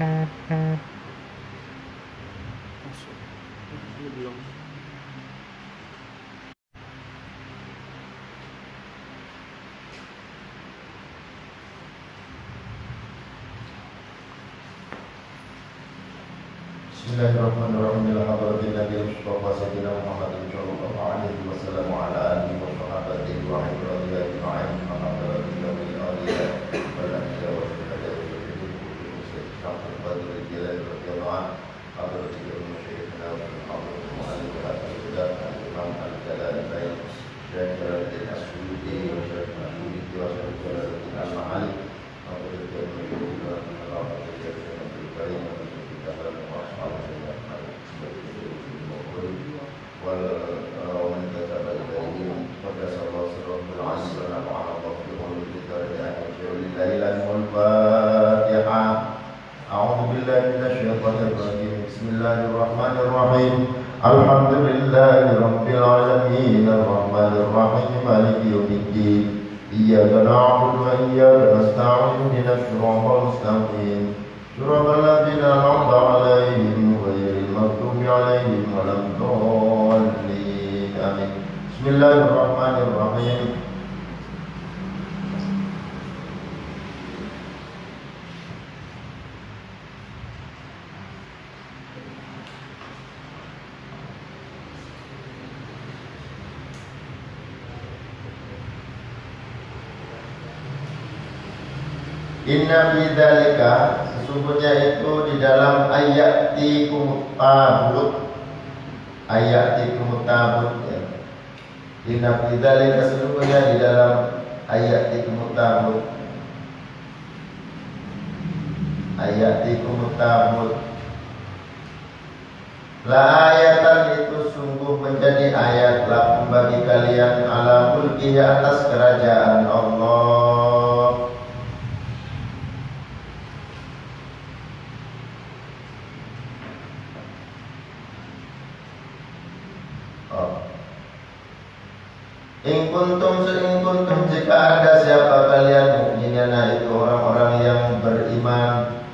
Masuk. Ini belum. Bismillahirrahmanirrahim. Ila hadratin Nabi Mustafa Sayyidina Muhammadin sallallahu alaihi wasallam wa ala alihi wa sahbihi wa ibadihi ajma'in. Alhamdulillahi rabbil alamin. Wal hamdu wa syukratu lillahi wa qadri jalali radhiyallahu anhu. Hadratul masyayikhina wa hadratul mu'allif al-huda al-imam al-jalalain Syekh Jalaluddin As-Suyuti wa Syekh Al-Suyuti wa Syekh Jalaluddin Al-Ma'ali. Hadratul masyayikhina wa hadratul Syekh Karim ومن كتب إليهم قدس الله سره العزيز ونفعنا الله بقوله بدرجات لله الفاتحة. أعوذ بالله من الشيطان الرجيم. بسم الله الرحمن الرحيم. الحمد لله رب العالمين الرحمن الرحيم مالك يوم الدين. إياك نعبد وإياك نستعين اهدنا الصراط المستقيم صراط الذين أنعمت عليهم غير المغضوب عليهم ولا الضالين آمين. بسم الله الرحمن الرحيم. Inna fi dzalika, sesungguhnya itu di dalam ayatikum tabut, ayatikum tabut ya. Inna fi dzalika, sesungguhnya di dalam ayatikum tabut, ayatikum tabut. La ayatan, itu sungguh menjadi ayat lakum bagi kalian ala mulkihi, atas kerajaan Allah. In kuntum jika ada siapa kalian mukminina, itu orang-orang yang beriman,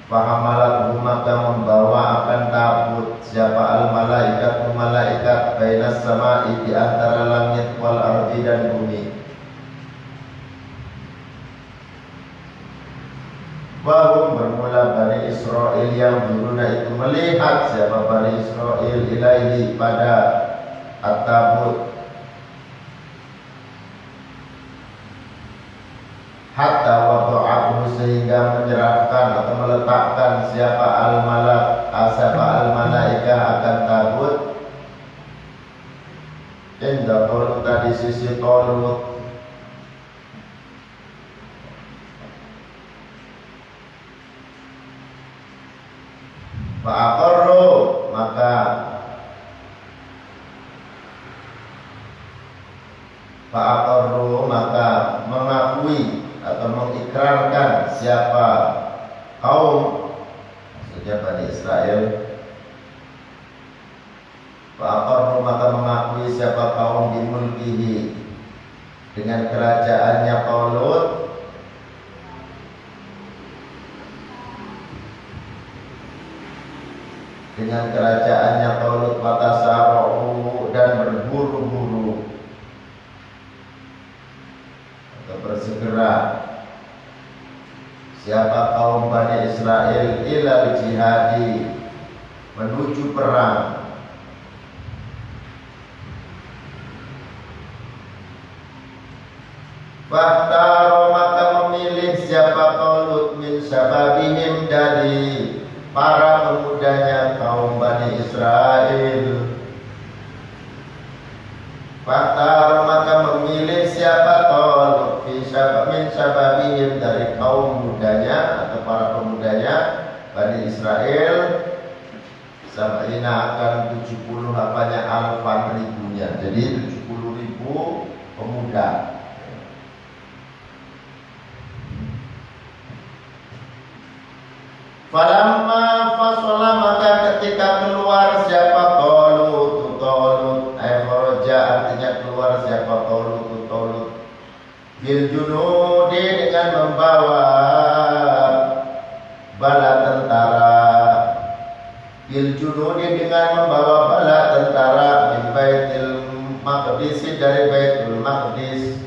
fahamalat maka membawa akan tabut siapa al malaikat malaikat bainas sama'i, di antara langit wal ardi dan bumi. Wahum, bermula Bani Israel yang dulunya itu melihat siapa Bani Israel ilaihi pada at-tabut, hatta wadu'ahu, sehingga menyerahkan atau meletakkan siapa al-malaikah akan tabut inda Talut, di sisi Talut. Fa'aqarru, maka mengakui atau mengikrarkan siapa kaum, maksudnya Bani Israel. Fa'aqarru, maka mengakui siapa kaum bimulkihi, dengan kerajaannya Talut, dengan kerajaannya Talut, watasara'u, dan berburu-buru atau bersegera siapa kaum Bani Israel ilal jihadi, menuju perang. Fahtaro, maka memilih siapa Talut min syababihim, dari para pemudanya kaum Bani Israel. Fahtaro, maka memilih siapa Talut min syababihim, dari kaum mudanya atau para pemudanya Bani Israel. Sab'ina, akan 70 apanya, alfan, ribunya, jadi 70.000 pemuda. Falamma fasola, maka ketika keluar siapa Talut, kharaja, artinya keluar siapa Talut, bil junudi, dengan membawa bala tentara bil junudi dengan membawa bala tentara min Baitul Maqdis dari Baitul Maqdis.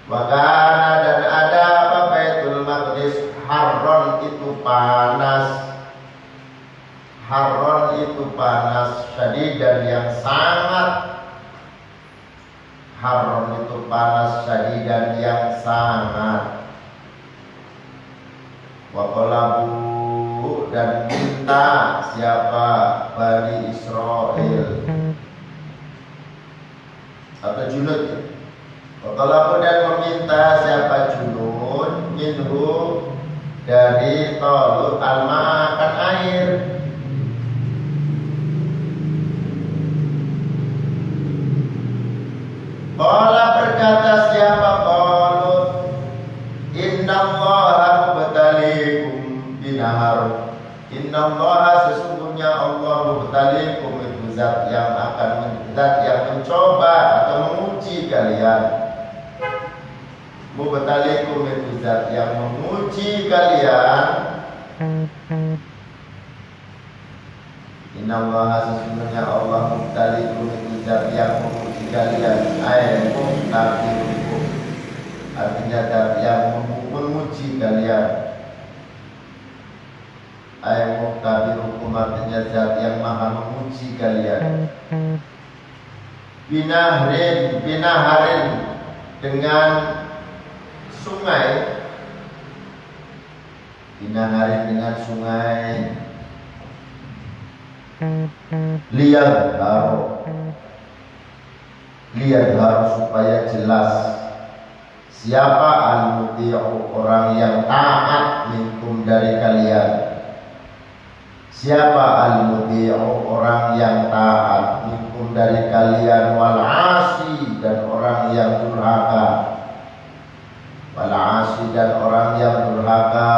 Wakana dan ada apa Baitul Maqdis harron itu panas. Harron itu panas, syadidan yang sangat. Harron itu panas, syadidan yang sangat. Waqalabu dan minta siapa Bani Israel atau junud. Waqalabu dan meminta siapa junud minhu dari Talut alma akan air. Qala berkata siapa Talut, innallaha mubtaliikum binahar. Innallaha sesungguhnya Allah mubtaliikum itu zat yang mencoba atau menguji kalian. Mubtaliikum itu zat yang menguji kalian. Innallaha sesungguhnya Allah mubtaliikum itu zat yang menguji kalian. Ayat mubtaliikum artinya zat yang menguji kalian. Ayat mubtaliikum artinya zat yang maha menguji kalian. Binaharin dengan sungai. Binaharin dengan sungai. Liyadhar supaya jelas siapa al-muti'u orang yang taat minkum dari kalian. Siapa al-muti'u orang yang taat minkum dari kalian, wal asi dan orang yang durhaka. Wal asi dan orang yang durhaka.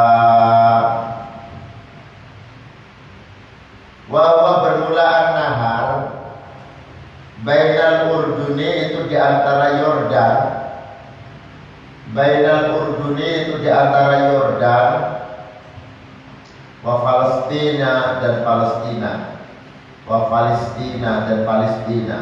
Wa bermulaan nahar bainal urduni itu di antara Yordan. Bainal urduni itu di antara Yordan wa Palestina dan Palestina. Wa Palestina dan Palestina.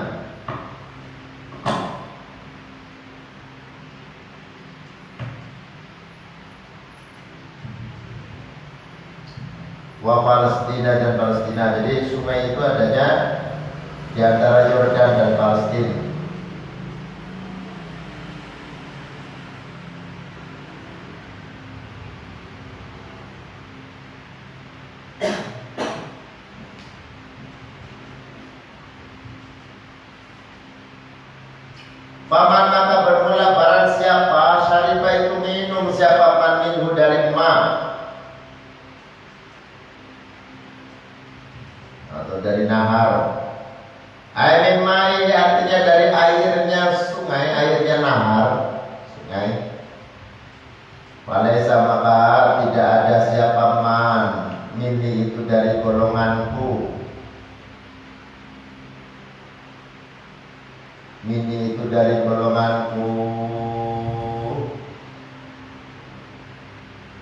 Wa Palestina dan Palestina. Jadi sungai itu adanya di antara Yordan dan Palestina. Paman maka bermula barang siapa syariba itu minum siapa man minhu dari ma atau dari nahar. Air mai artinya dari airnya sungai, airnya nahar, sungai. Walaisa maka tidak ada siapa man mini itu dari golonganku. Mini itu dari golonganku.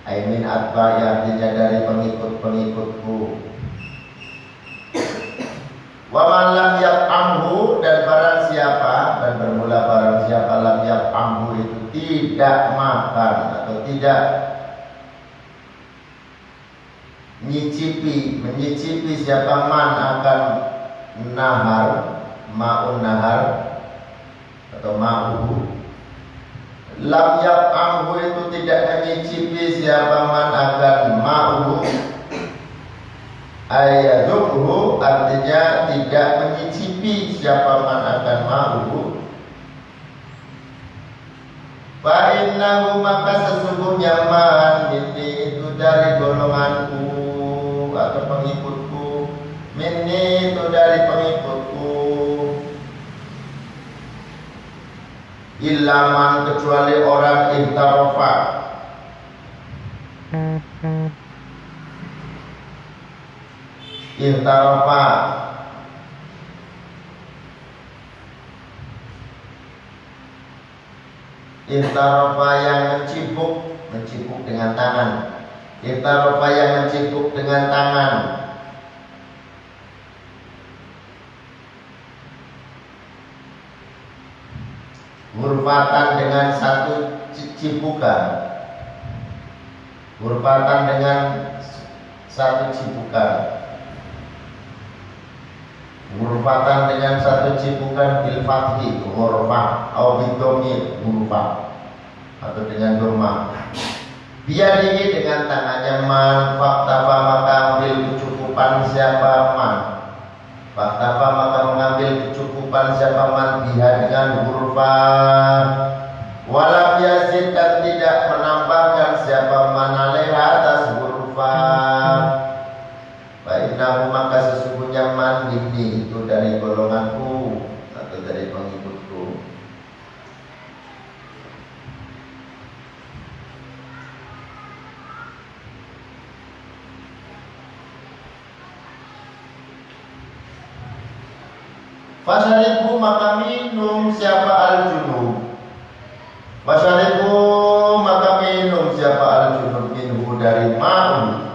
Aimin atba'i artinya dari pengikut-pengikutku. Wa man lam yaf'amhu dan barang siapa dan bermula barang siapa lam yaf'amhu itu tidak makan atau tidak menyicipi siapa man akan nahar, ma'un nahar atau ma'uhu. Lam yaf'amhu itu tidak menyicipi siapa man akan ma'uhu. Ayadukhu artinya tidak menyicipi siapa man akan ma'uhu. Fa innahu maka sesungguhnya man minni itu dari golonganku atau pengikutku. Minni itu dari pengikutku. Illa man kecuali orang ihtarofa. Ihtarofa Ihtarofa yang mencipuk dengan tangan. Iktarofa yang mencipuk dengan tangan. Ghurfatan dengan satu cipukan. Ghurfatan dengan satu cipukan. Ghurfatan dengan satu cipukan bil fathi ghurfah atau bidomir ghurfah atau dengan doma. Biadihi dengan tangannya man faktafa maka ambil kecukupan siapa man. Faktafa maka mengambil kecukupan siapa man biha dengan ghurfah. Walam yazid dan tidak menambahkan siapa man alaiha atas ghurfah. Baiknahu maka sesungguhnya man ini itu dari golonganku atau dari pengikutku. Fasyaribu maka minum siapa al-junub. Fasyaribu maka minum siapa al-junub minhu dari ma'un.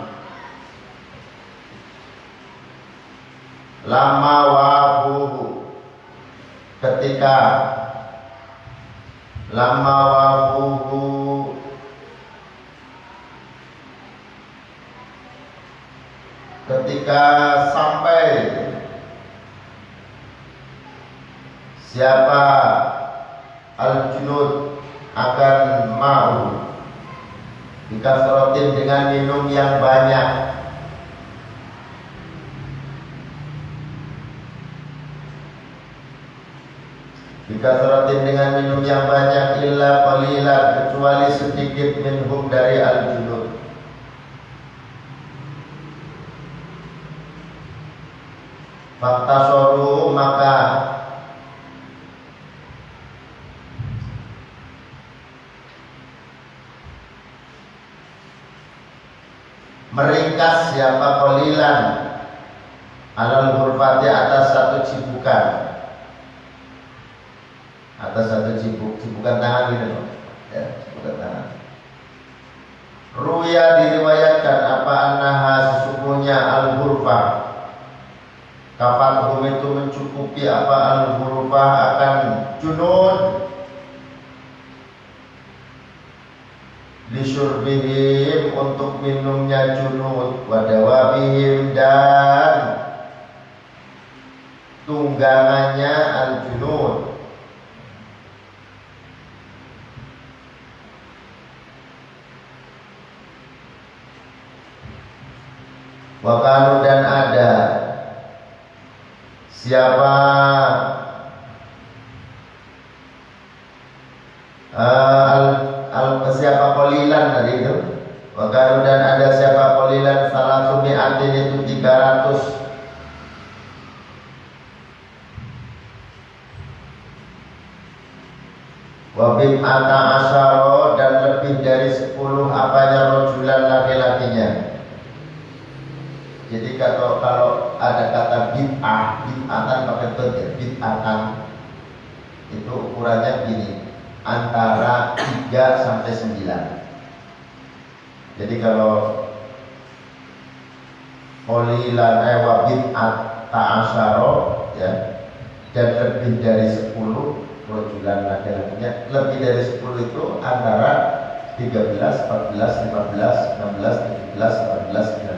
Lama wahuhu ketika lama wahuhu ketika sampai siapa al-junud akan mau dikasrotin dengan minum yang banyak. Dikasrotin dengan minum yang banyak illa qalilan kecuali sedikit minhum dari al-junud. Faktasoru maka meringkas siapa qalilan alal ghurfati atas satu cipukan. Atas satu cipukan tangan gitu loh. Ya, cipukan tangan. Ruya diriwayatkan apa annaha sesungguhnya al-ghurfah. Kafathum itu mencukupi apa al-ghurfah akan junud. Lisyurbihim untuk minumnya junud. Wadawabihim dan tunggangannya al-junud. Wakanu dan ada siapa siapa qalilan tadi itu. Wakanu dan ada siapa qalilan salatu mi'atin itu 300. Wabim ata asyaro dan lebih dari 10 apanya rojulan laki-lakinya. Jadi kalau ada kata bid'atan pakai ya, bid'atan itu ukurannya gini, antara 3 sampai 9. Jadi kalau qalilan wa bid'at ta'asyara ya, dan lebih dari 10 rojulan laki-lakinya, lebih dari 10 itu antara 13, 14, 15, 16, 17, 18, 19.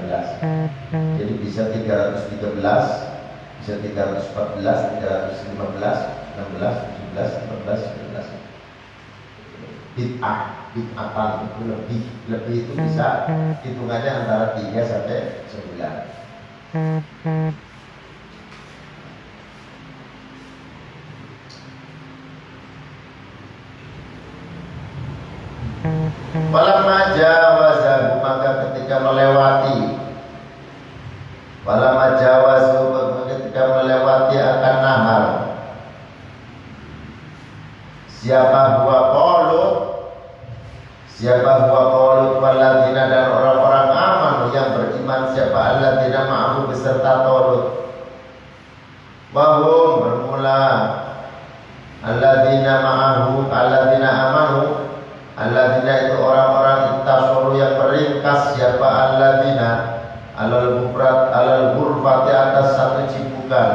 Jadi bisa 313, bisa 314, 315, 16, 17, 18, 19. Bid'atan itu lebih itu bisa hitungannya antara 3 sampai 9. Walamma jawazahu maka ketika melewati ketika melewati akan nahar siapa huwa qalut walladzina dan orang-orang aman yang beriman siapa alladzina ma'ahu beserta Talut wahum bermula alladzina ma'ahu alladzina amanu alladzina itu orang-orang intasuru yang meringkas bergegas siapa alladzina alal ghurfati atas satu cipukan.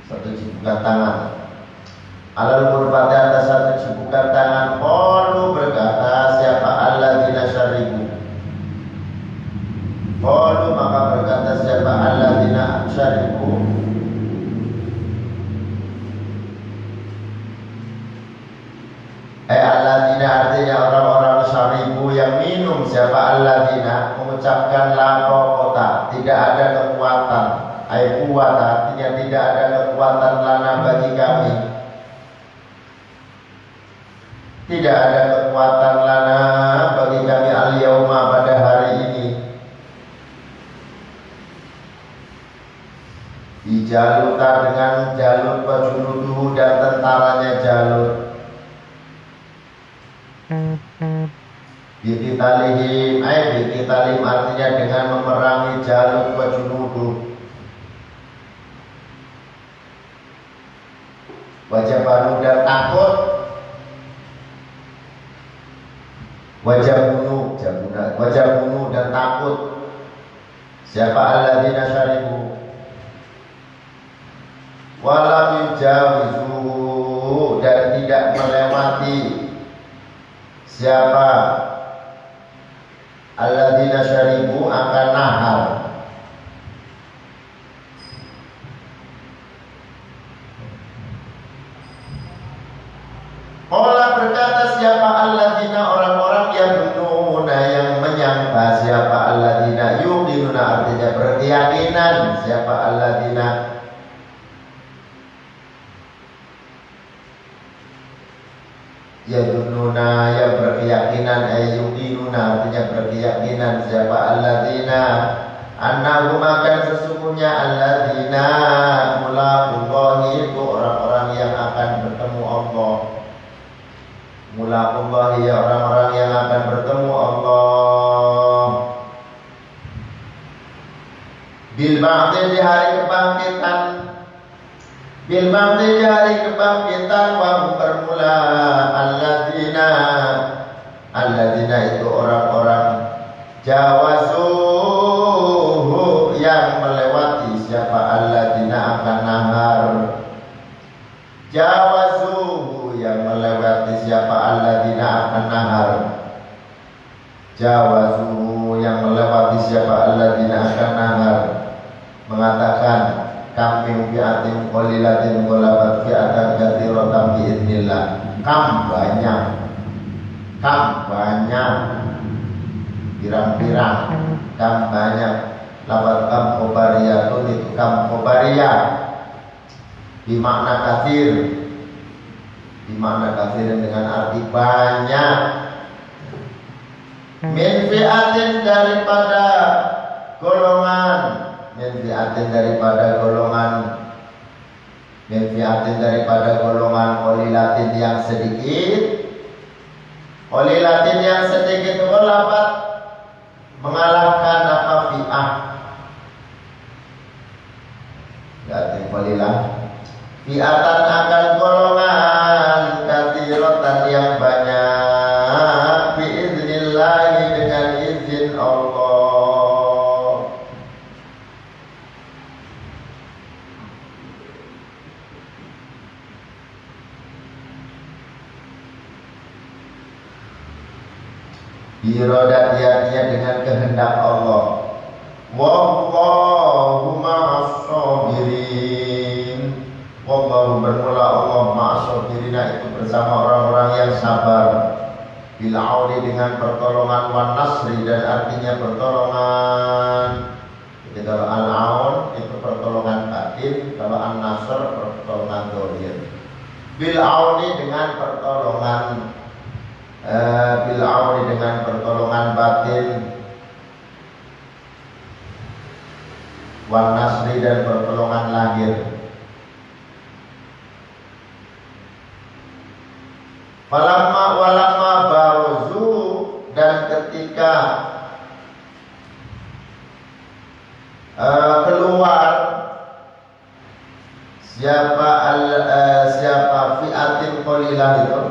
Satu cipukan tangan. Alal ghurfati atas satu cipukan tangan. Qalu berkata siapa alladzina syaribu. Qalu maka berkata siapa alladzina syaribu. Alladzina artinya orang-orang syaribu yang minum. Siapa alladzina mengucapkan la kota, tidak ada kekuatan. Kuat artinya tidak ada kekuatan lana bagi kami. Tidak ada kekuatan lana bagi kami al-yauma pada hari ini. Di Jaluta dengan Jalut wajunuduhu dan tentaranya Jalut. Biqitalihim biqitalim artinya dengan memerangi Jalut wajunuduh. Wajah banu dan takut. Wajah bunuh dan takut. Siapa alladzina syaribu. Walam yujawizu dan tidak melewati. Siapa alladzina syaribu akan nahar. Qala berkata siapa alladzina orang-orang yang menuna yang menyangka. Siapa alladzina yuqinuna artinya berkeyakinan. Siapa alladzina yadununa yang berkeyakinan. Yuqinuna artinya berkeyakinan. Siapa alladzina annahum akan sesungguhnya alladzina mulaqullahi itu orang-orang yang akan bertemu Allah. Mulaqullahi ya orang-orang yang akan bertemu Allah. Bil ba'di di hari kebangkitan. Bil ba'di di hari kebangkitan. Wa bermula alladzina itu orang-orang jawazuhu yang melewati. Siapa alladzina akan nahar. Jawazuhu yang melewati. Siapa alladzina akan nahar. Jawazuhu yang melewati. Siapa alladzina akan nahar. Mengatakan kami fi'atin qalilatin qalabat fi'atan katsiratan biidznillah. Kam banyak pirang-pirang. Kam banyak. Labat kam khobariyatun itu kam khobariyah bimakna katsir. Bimakna katsir dengan arti banyak. Min fi'atin daripada golongan. Min fi'atin daripada golongan. Min fi'atin daripada golongan qalilatin yang sedikit. Qalilatin yang sedikit walabat mengalahkan apa fi'ah. Berarti qalilah. Fi'atan akan golongan katsiratan yang banyak. Biiznillahi dengan izin Allah. Birodatiannya dengan kehendak Allah. Wallahu ma'as-sabirin. Wallahu bermula Allah ma'as-sabirina itu bersama orang-orang yang sabar. Bil auni dengan pertolongan, wan nasri dan artinya pertolongan. Jadi kalau al-aun itu pertolongan batin, kalau an-nasr pertolongan zahir. Bil auni dengan pertolongan bil auni dengan pertolongan batin, wan nasri dan pertolongan lahir. Walamma baruzu dan ketika keluar siapa fi'atin qalilah itu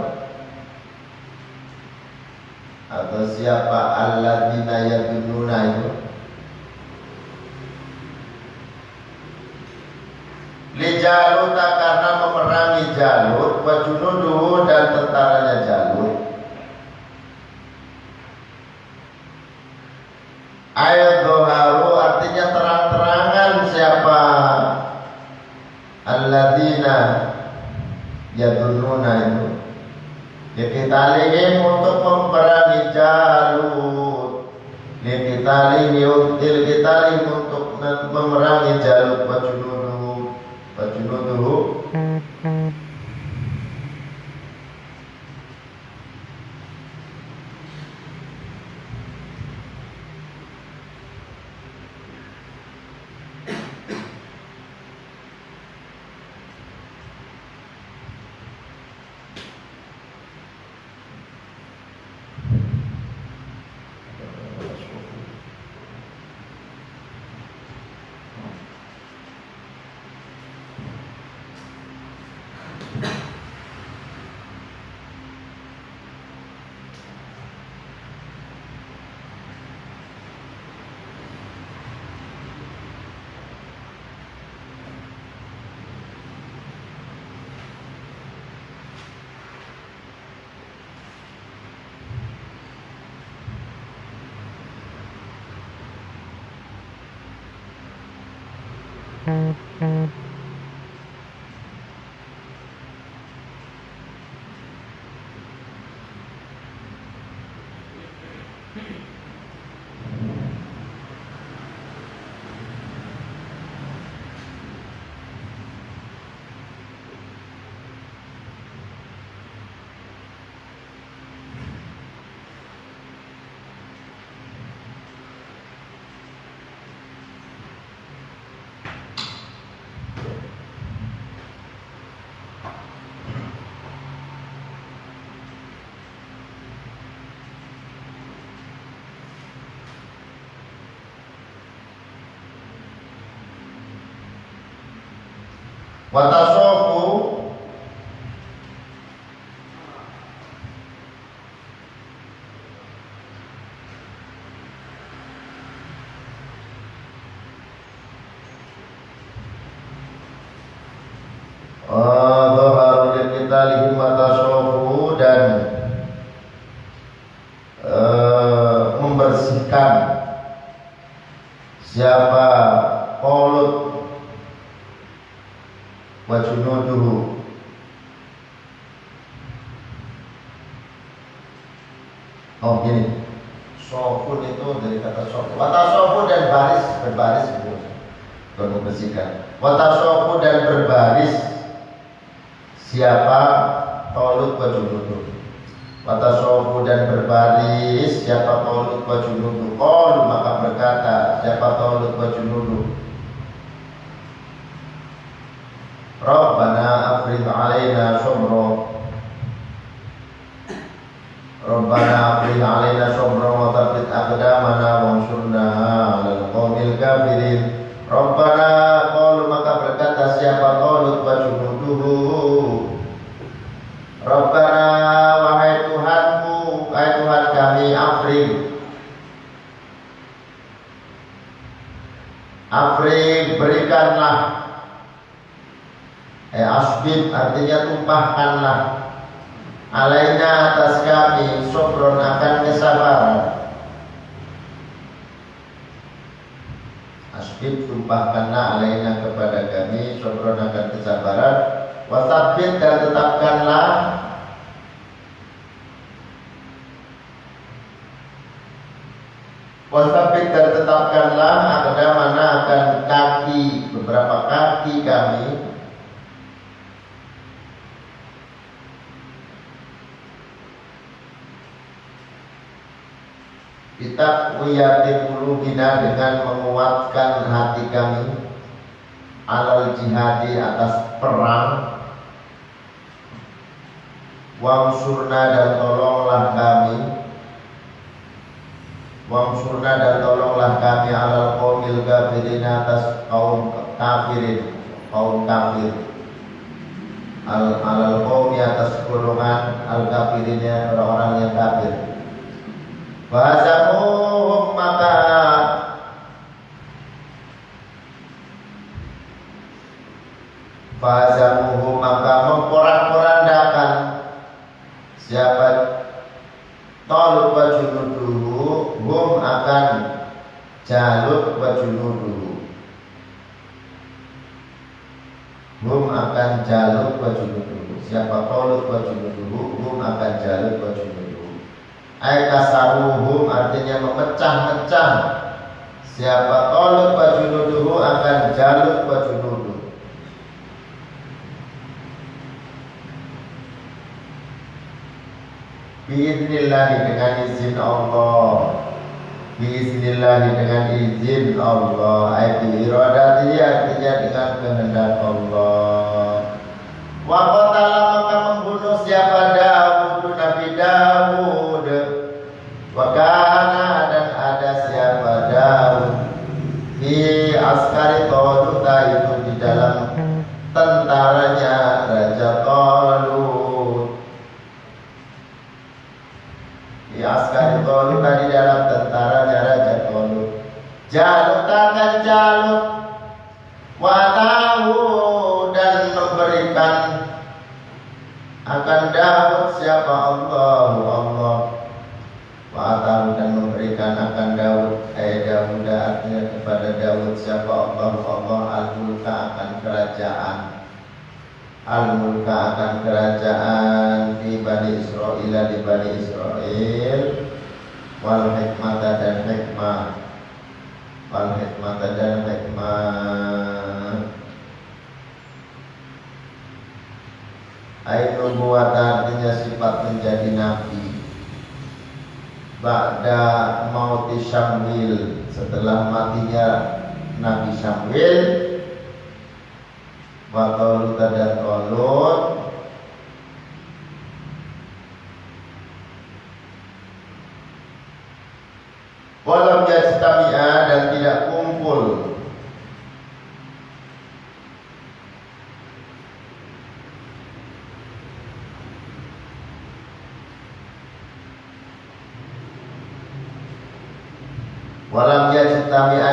siapa alladzina yadunnuna itu li Jalut karena memerangi Jalut wa junuduhu dan tentaranya Jalut. Ayat doharu artinya terang-terangan siapa alladzina yadunnuna itu liqitalihim untuk memerangi Jalut, liqitalihim untuk memerangi Jalut wa junuduhu watasofu dhaharu liqitalihim watasofu dan membersihkan siapa Qalut wa junuduhu gini, sofun itu dari kata sofun, watasofu dan baris, berbaris gitu, membersihkan. Watasofu dan berbaris siapa Qalut wa junuduhu. Watasofu dan berbaris siapa Qalut wa junuduhu. Qalu maka berkata siapa Qalut wa junuduhu, Rabbana afrigh alaina sabra, Rabbana afrigh alaina sabra wa thabbit aqdamana wansurna 'alal qaumil kafirin. Rabbana qalu maka berkata siapa Qalut wa junuduhu, Rabbana wahai Tuhanku, wahai Tuhan kami, afrigh berikanlah, asbib artinya tumpahkanlah, alaina atas kami, sobron akan kesabaran. Asbib tumpahkanlah alaina kepada kami, sobron akan kesabaran. Wasabit dan tetapkanlah, wasabit dan tetapkanlah aqdamana akan kaki, beberapa kaki kami, kita wiyati qulubina dengan menguatkan hati kami, alal jihadi atas perang, wamsurna dan tolonglah kami, wamsurna dan tolonglah kami alal qaumil kafirin atas kaum kafirin, kaum kafir, alal qaumi atas golongan al kafirinnya orang-orang yang kafir. Fahazamuhum maka memporak-porandakan siapa Talut wa junuduhu hum akan Jalut wa junuduhu siapa Talut wa junuduhu hum akan Jalut wa junuduhu kasaruhum artinya memecah-mecah siapa Talut wa junuduhu akan Jalut wa junuduhu biiznillah dengan izin Allah iradati artinya dengan kehendak Allah. Wa qatala maka membunuh siapa Daud Nabi Daud wa kana dan ada siapa Daud di askari Talut itu di dalam tentaranya Raja Talut di askari Talut di dalam tentaranya Raja Talut. Jalut akan Jalut watahu dan memberikan akan Daud siapa Allah watahu dan memberikan akan Daud Daud artinya kepada Daud siapa Allah al-mulka akan kerajaan di Bani Israel wal hikmata dan hikmah nubuwat artinya sifat menjadi nabi ba'da mauti Syamwil setelah matinya Nabi Syamwil wa Talut dan Talut walam yajtami'a dan tidak kumpul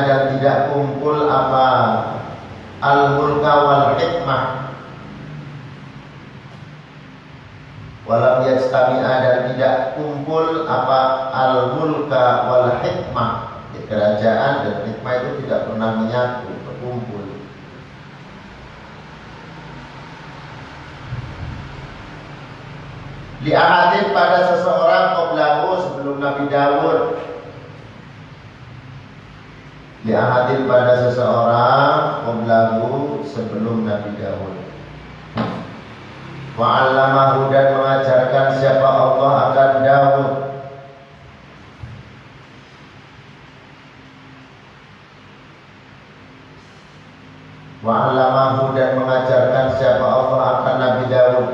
dan tidak kumpul apa al-mulka wal hikmah dan tidak kumpul apa al-mulka wal hikmah kerajaan dan hikmah itu tidak pernah menyatu berkumpul. Li ahadin pada seseorang qablahu sebelum Nabi Daud pada seseorang qablahu sebelum Nabi Daud. Wa 'allamahu dan mengajarkan siapa Allah akan Daud. Wa 'allamahu dan mengajarkan siapa Allah akan Nabi Daud.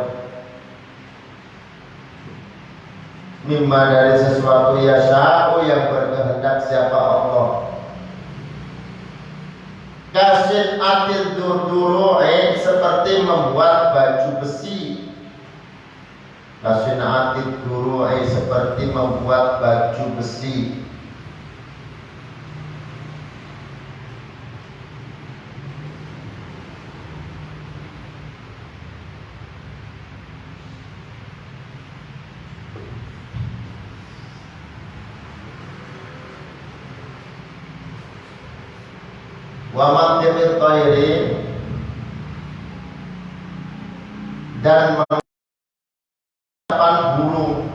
Mimma dari sesuatu yasha'u yang berkehendak siapa Allah. Kasin atil durduru'i seperti membuat baju besi. Kasin atil duru'i seperti membuat baju besi. Wa mantiqit thairi dan mengucapkan burung.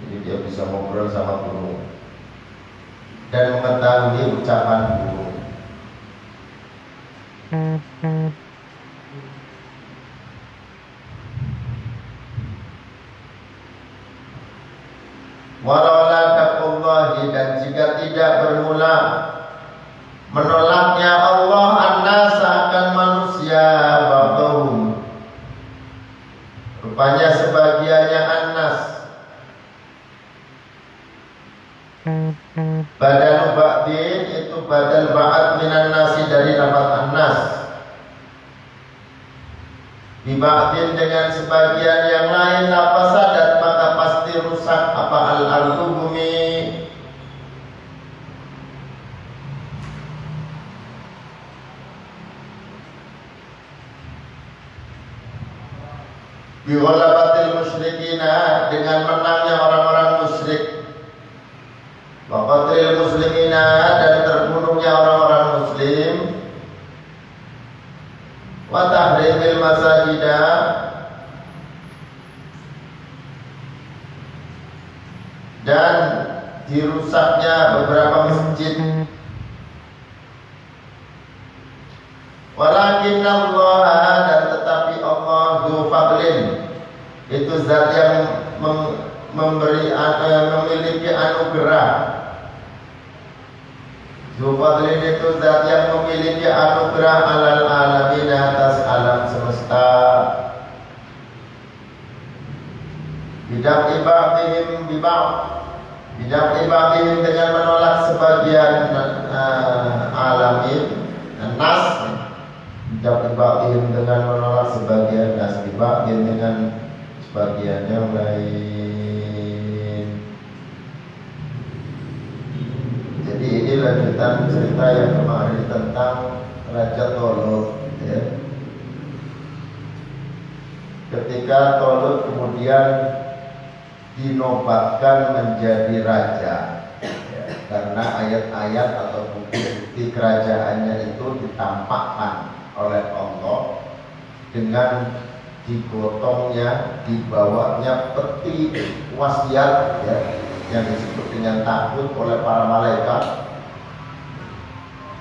Jadi dia bisa ngobrol sama burung dan mengetahui ucapan burung. Walaula taqullahi dan jika tidak bermula menolaknya Allah an-nas akan manusia ba'dhum rupanya sebagiannya an-nas badal ba'din itu badal ba'd minan nasi dari lafaz an-nas Biba'din dengan sebagian yang lain lafasadat maka pasti rusak apa al-ardu bumi. Bighalabatil musyrikina dengan menangnya orang-orang musyrik, wa qatlil muslimina dan terbunuhnya orang-orang muslim, wa tahrimil masajida dan dirusaknya beberapa masjid. Walakin Allah dan tetapi Allah Dzu Fadlin itu zat yang memiliki anugerah. Dzu Fadlin itu zat yang memiliki anugerah alal alamin atas alam semesta. Bidang ibadihim dengan menolak sebagian alamin nas. Dibagin dengan menolak sebagian nas, dibagin dengan sebagian yang lain. Jadi ini lanjutan cerita yang kemarin tentang Raja Tolut, ya. Ketika Tolut kemudian dinobatkan menjadi raja, ya, karena ayat-ayat atau bukti-bukti kerajaannya itu ditampakkan oleh Allah dengan digotongnya, dibawanya peti wasiat, ya, yang disebut dengan takut oleh para malaikat.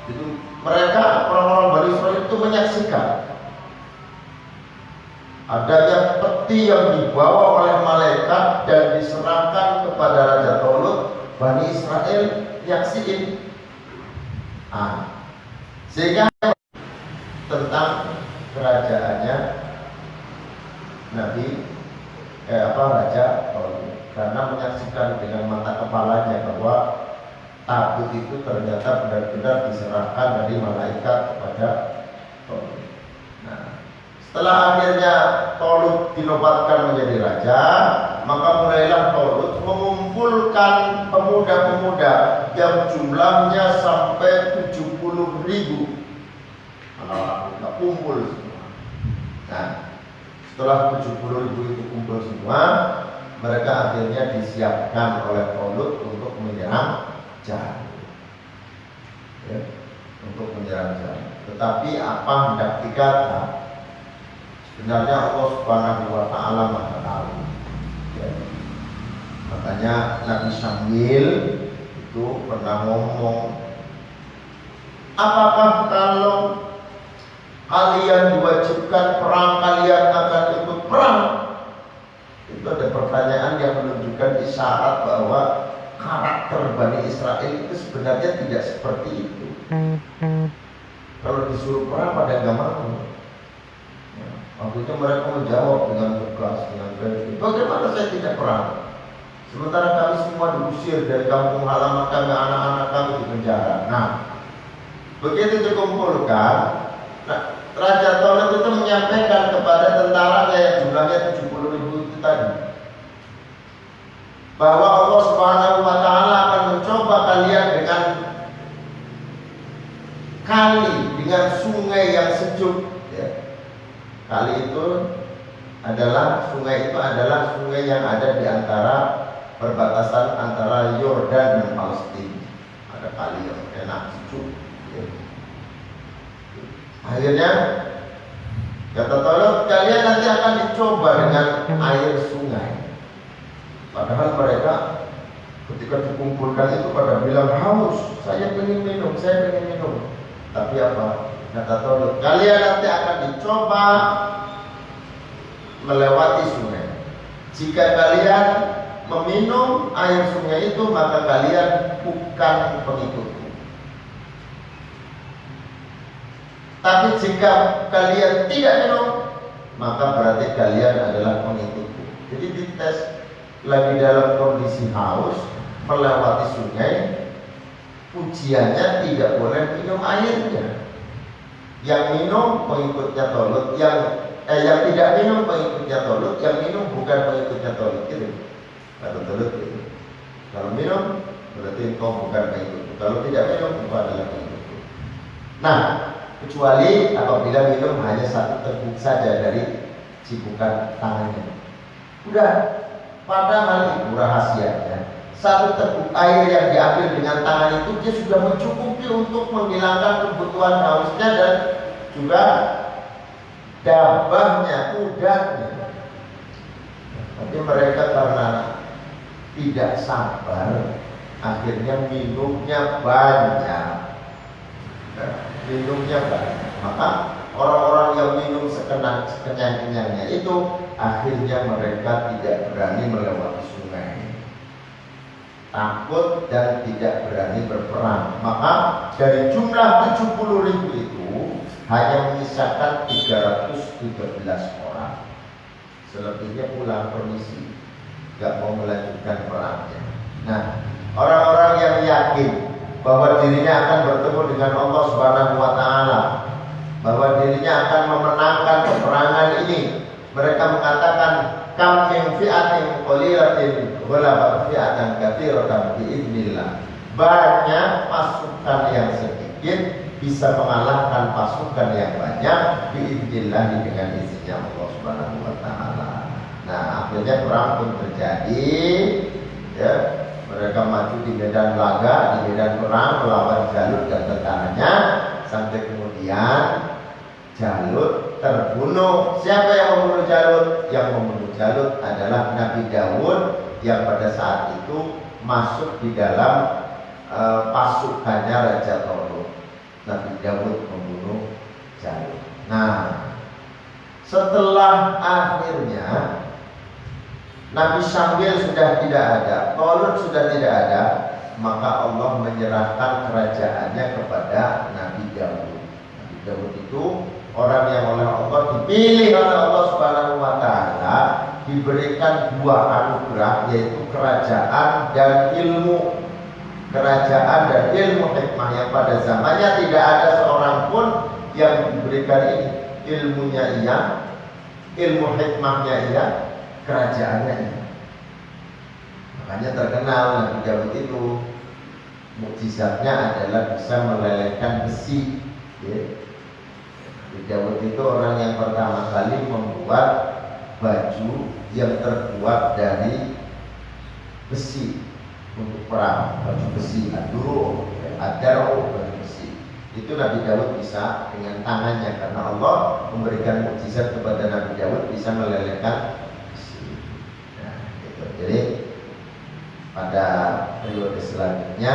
Itu mereka orang-orang Bani Israil itu menyaksikan adanya peti yang dibawa oleh malaikat dan diserahkan kepada Raja Tolut. Bani Israil nyaksiin, sehingga tentang kerajaannya Raja Tolut, karena menyaksikan dengan mata kepalanya bahwa tabut itu ternyata benar-benar diserahkan dari malaikat kepada Tolut. Nah, setelah akhirnya Tolut dinobatkan menjadi raja, maka mulailah Tolut mengumpulkan pemuda-pemuda yang jumlahnya sampai 70.000. Anak-anak kumpul semua. Nah, setelah 70.000 itu kumpul semua, mereka akhirnya disiapkan oleh Tolut untuk menyerang Jalut, ya, untuk menyerang Jalut. Tetapi apa hendak dikata, sebenarnya Allah Subhanahu wa Ta'ala Maha Tahu, ya. Makanya Nabi Syamil itu pernah ngomong, apakah kalau kalian diwajibkan perang, kalian akan ikut perang? Itu ada pertanyaan yang menunjukkan isyarat bahwa karakter Bani Israel itu sebenarnya tidak seperti itu. Kalau disuruh perang pada nggak mau. Waktu itu mereka menjawab dengan tegas, dengan berani, bagaimana saya tidak perang? Sementara kami semua diusir dari kampung halaman kami, anak-anak kami di penjara. Nah, begitu dikumpulkan, Raja Tolut itu menyampaikan kepada tentaranya yang jumlahnya 70.000 itu tadi, bahwa Allah Subhanahu wa Ta'ala akan mencoba kalian dengan kali, dengan sungai yang sejuk, ya. Kali itu adalah sungai yang ada di antara perbatasan antara Yordan dan Palestina. Ada kali yang enak sejuk, ya. Akhirnya kata Tolut, kalian nanti akan dicoba dengan air sungai. Padahal mereka ketika dikumpulkan itu pada bilang haus, saya ingin minum. Tapi apa? Kata Tolut, kalian nanti akan dicoba melewati sungai. Jika kalian meminum air sungai itu, maka kalian bukan pengikutku. Tapi jika kalian tidak minum, maka berarti kalian adalah pengikutku. Jadi dites lagi dalam kondisi haus, melewati sungai, ujiannya tidak boleh minum airnya. Yang minum pengikutnya Tolut, yang yang tidak minum pengikutnya Tolut, yang minum bukan pengikutnya Tolut, gitu. Kata Tolut gitu. Kalau minum berarti engkau bukan pengikutku. Kalau tidak minum engkau adalah pengikutku. Nah, kecuali apabila minum hanya satu teguk saja dari cipukan tangannya. Udah, pada hal itu rahasianya, satu teguk air yang diambil dengan tangan itu dia sudah mencukupi untuk menghilangkan kebutuhan hausnya dan juga dabahnya, kudanya. Tapi mereka karena tidak sabar, akhirnya minumnya banyak. Maka orang-orang yang minum sekenyang-kenyangnya itu akhirnya mereka tidak berani melewati sungai, takut dan tidak berani berperang. Maka dari jumlah 70.000 itu hanya menyisakan 313 orang. Selebihnya pulang permisi, gak mau melanjutkan perangnya. Nah, orang-orang yang yakin bahwa dirinya akan bertemu dengan Allah Subhanahu wa Ta'ala, bahwa dirinya akan memenangkan peperangan ini, mereka mengatakan kam min fi'atin qalilatin ghalabat fi'atan katsiratan biidznillah. Banyak pasukan yang sedikit bisa mengalahkan pasukan yang banyak biidznillah, dengan izinnya Allah Subhanahu wa Ta'ala. Nah, akhirnya perang pun terjadi, ya. Mereka maju di medan laga, di medan perang melawan Jalut dan tentaranya, sampai kemudian Jalut terbunuh. Siapa yang membunuh Jalut? Yang membunuh Jalut adalah Nabi Daud yang pada saat itu masuk di dalam pasukannya Raja Tolut. Nabi Daud membunuh Jalut. Nah, setelah akhirnya Nabi Syambil sudah tidak ada, Tolut sudah tidak ada, maka Allah menyerahkan kerajaannya kepada Nabi Daud. Nabi Daud itu orang yang oleh Allah dipilih oleh Allah Subhanahu wa Ta'ala, diberikan dua anugerah, yaitu kerajaan dan ilmu. Kerajaan dan ilmu hikmah yang pada zamannya tidak ada seorang pun yang diberikan ini. Ilmunya iya, ilmu hikmahnya iya, kerajaannya ini. Makanya terkenal Nabi Daud itu mukjizatnya adalah bisa melelehkan besi, ya. Nabi Daud itu orang yang pertama kali membuat baju yang terbuat dari besi untuk perang, baju besi, aduru, baju besi. Itu Nabi Daud bisa dengan tangannya, karena Allah memberikan mukjizat kepada Nabi Daud bisa melelehkan. Jadi pada periode selanjutnya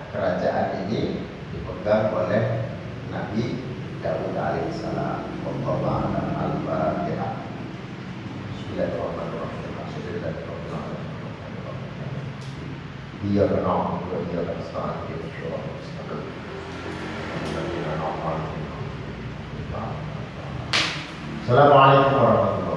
kerajaan ini dipegang oleh Nabi Daud alaihissalam. Wallahu a'lam. Al-Fatihah. Bismillahirrahmanirrahim. Iyyaka na'budu wa iyyaka nasta'in. Assalamualaikum warahmatullahi wabarakatuh.